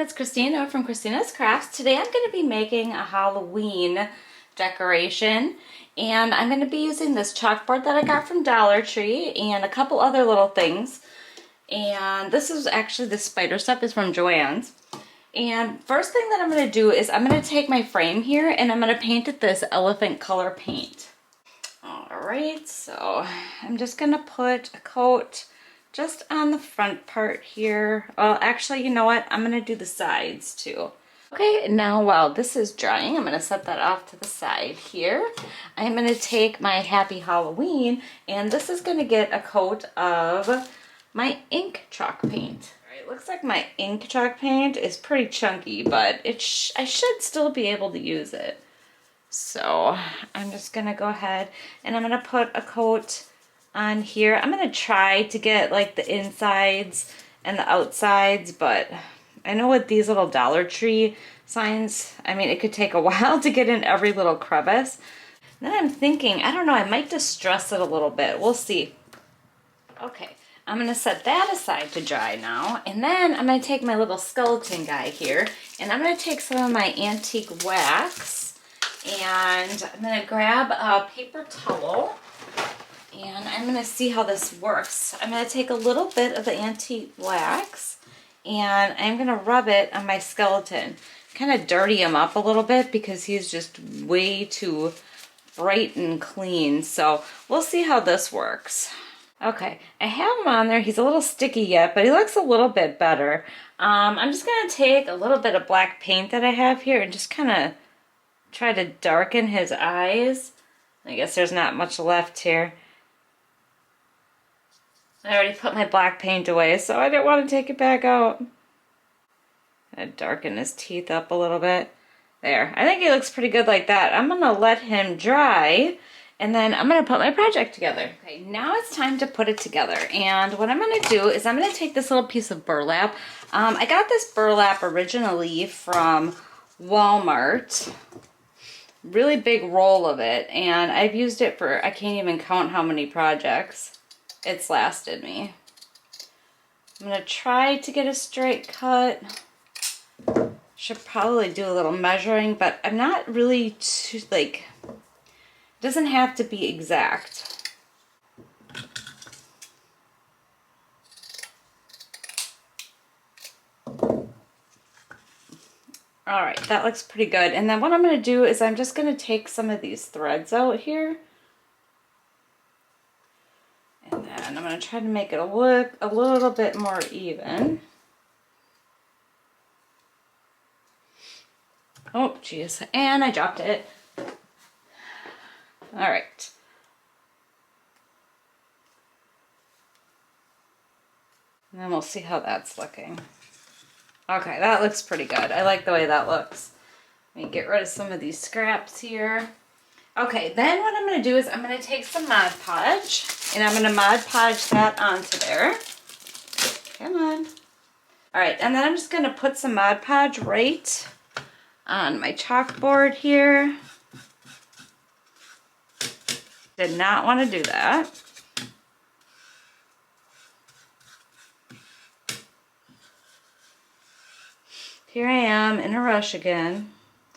it's Christina from Christina's Crafts. Today I'm going to be making a Halloween decoration, and I'm going to be using this chalkboard that I got from Dollar Tree and a couple other little things. And this is actually, the spider stuff is from Joann's. And first thing that I'm going to do is I'm going to take my frame here and I'm going to paint it this elephant color paint. Alright, so I'm just going to put a coat just on the front part here. Well, actually, you know what? I'm going to do the sides too. Okay, now while this is drying, I'm going to set that off to the side here. I'm going to take my Happy Halloween, and this is going to get a coat of my ink chalk paint. Alright, looks like my ink chalk paint is pretty chunky, but I should still be able to use it. So I'm just going to go ahead and I'm going to put a coat on here. I'm going to try to get like the insides and the outsides, but I know with these little Dollar Tree signs, I mean, it could take a while to get in every little crevice. Then I'm thinking, I don't know, I might distress it a little bit. We'll see. Okay, I'm going to set that aside to dry now, and then I'm going to take my little skeleton guy here, and I'm going to take some of my antique wax, and I'm going to grab a paper towel, and I'm going to see how this works. I'm going to take a little bit of the antique wax and I'm going to rub it on my skeleton. Kind of dirty him up a little bit because he's just way too bright and clean. So we'll see how this works. Okay, I have him on there. He's a little sticky yet, but he looks a little bit better. I'm just going to take a little bit of black paint that I have here and just kind of try to darken his eyes. I guess there's not much left here. I already put my black paint away, so I didn't want to take it back out. Kind of darken his teeth up a little bit. There. I think he looks pretty good like that. I'm going to let him dry, and then I'm going to put my project together. Okay, now it's time to put it together. And what I'm going to do is I'm going to take this little piece of burlap. I got this burlap originally from Walmart. Really big roll of it, and I've used it for, I can't even count how many projects it's lasted me. I'm going to try to get a straight cut. Should probably do a little measuring, but I'm not really too, like, it doesn't have to be exact. Alright, that looks pretty good. And then what I'm going to do is I'm just going to take some of these threads out here. And then I'm going to try to make it look a little bit more even. Oh, geez. And I dropped it. All right. And then we'll see how that's looking. Okay, that looks pretty good. I like the way that looks. Let me get rid of some of these scraps here. Okay, then what I'm going to do is I'm going to take some Mod Podge, and I'm going to Mod Podge that onto there. Come on. Alright, and then I'm just going to put some Mod Podge right on my chalkboard here. Did not want to do that. Here I am in a rush again.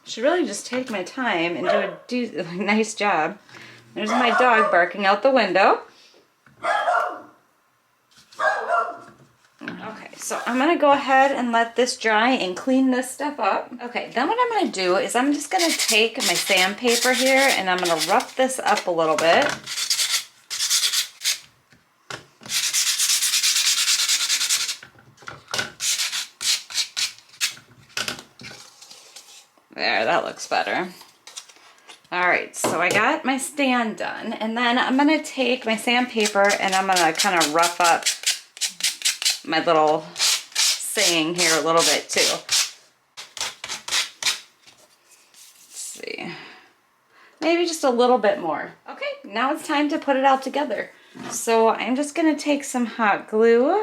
Should really just take my time and do a nice job. There's my dog barking out the window. Okay, so I'm going to go ahead and let this dry and clean this stuff up. Okay, then what I'm going to do is I'm just going to take my sandpaper here and I'm going to rough this up a little bit. There, that looks better. Alright, so I got my stand done, and then I'm going to take my sandpaper and I'm going to kind of rough up my little saying here a little bit too. Let's see. Maybe just a little bit more. Okay, now it's time to put it all together. So I'm just going to take some hot glue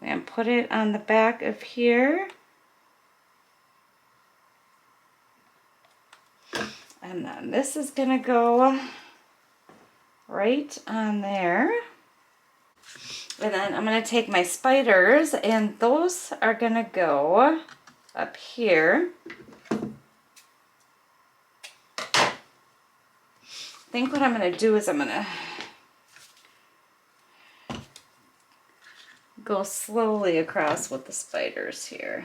and put it on the back of here. And then this is going to go right on there. And then I'm going to take my spiders, and those are going to go up here. I think what I'm going to do is I'm going to go slowly across with the spiders here.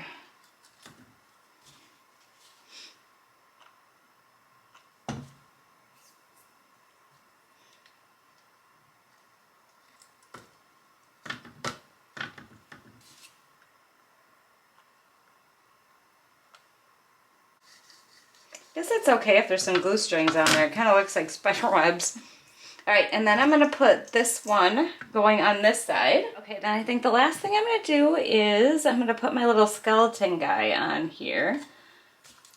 Guess it's okay if there's some glue strings on there. It kind of looks like spider webs. All right, and then I'm going to put this one going on this side. Okay, then I think the last thing I'm going to do is I'm going to put my little skeleton guy on here.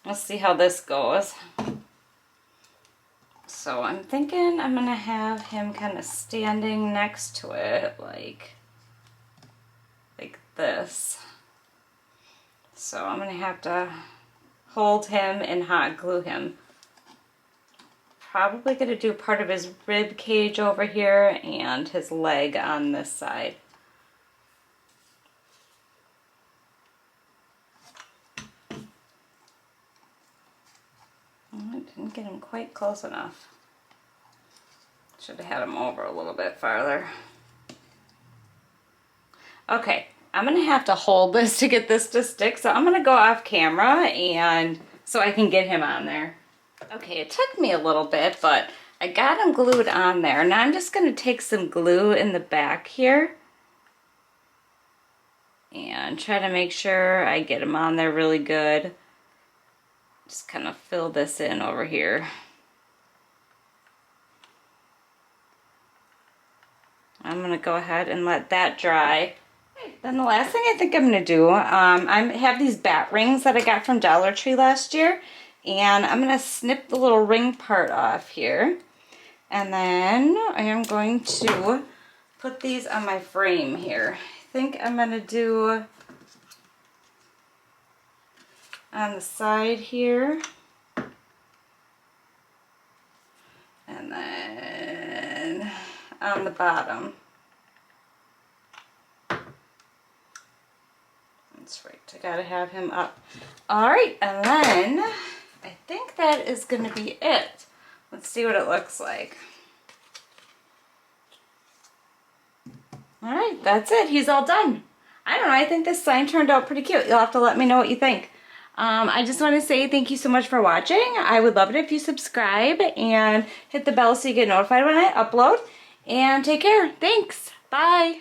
Let's see how this goes. So I'm thinking I'm going to have him kind of standing next to it like this. So I'm going to have to hold him and hot glue him. Probably going to do part of his rib cage over here and his leg on this side. I didn't get him quite close enough. Should have had him over a little bit farther. Okay, I'm going to have to hold this to get this to stick, so I'm going to go off camera and so I can get him on there. Okay, it took me a little bit, but I got him glued on there. Now I'm just going to take some glue in the back here and try to make sure I get him on there really good. Just kind of fill this in over here. I'm going to go ahead and let that dry. Then the last thing I think I'm going to do, I have these bat rings that I got from Dollar Tree last year. And I'm going to snip the little ring part off here. And then I am going to put these on my frame here. I think I'm going to do on the side here. And then on the bottom. That's right, I gotta have him up. All right, and then I think that is gonna be it. Let's see what it looks like. All right, that's it, he's all done. I don't know, I think this sign turned out pretty cute. You'll have to let me know what you think. I just want to say thank you so much for watching. I would love it if you subscribe and hit the bell so you get notified when I upload. And take care. Thanks. Bye.